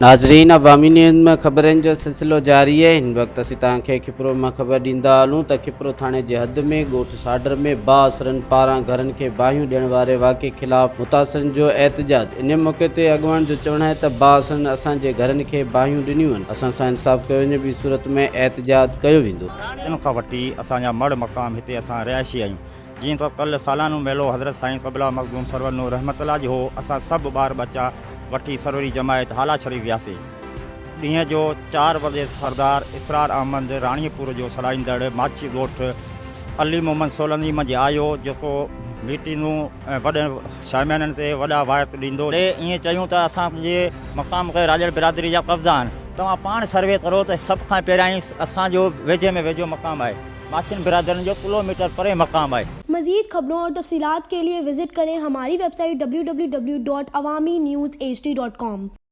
नाज़रीन, अवामी न्यूज़ में ख़बरनि जो सिलसिलो जारी है। हिन वक्त असीं तव्हांखे खिपरो में ख़बर ॾींदा हलूं त खिपरो थाणे जे हद में ॻोठ साडर में बाअसरनि पारां घरनि खे बाहियूं ॾियण वारे वाक़े ख़िलाफ़ मुतासिरनि जो एहतजाज। इन मौक़े ते अॻवान जो चवणु आहे त बाअसरनि असांजे घरनि खे बाहियूं ॾिनियूं आहिनि, असां सां इंसाफ़ कयो वञे, ॿी सूरत में एहतजाज कयो वेंदो। इन खां वठी असांजा मड़ मक़ाम हिते असां रहियाशी आहियूं। जीअं त कल्ह सालानो मेलो हज़रत साईं क़बला मखदूम सरवर नूर रहमतुल्लाह जो हो, असां सभु ॿार बच्चा वठी सरवरी जमायत हाला शरीफ़ वियासीं। ॾींहं जो 4 बजे सरदार इसरार अहमद राणीपुर जो सलाईंदड़ माची ॻोठ अली मोहम्मद सोलनी मंझि आयो, जेको मीटिंगूं ऐं वॾनि शामियाननि ते वॾा वाइट ॾींदो। ईअं चयूं त असांजे मक़ाम खे राजड़ बिरादरी जा कब्ज़ा आहिनि, तव्हां पाण सर्वे करो त सभ खां पहिरियां ई असांजो वेझे में वेझो मक़ाम आहे। माचिन बिरादरनि जो किलोमीटर परे मक़ाम है। मज़ीद खबरों और तफसीलात के लिए विजिट करें हमारी वेबसाइट www.awamiNewsHD.com।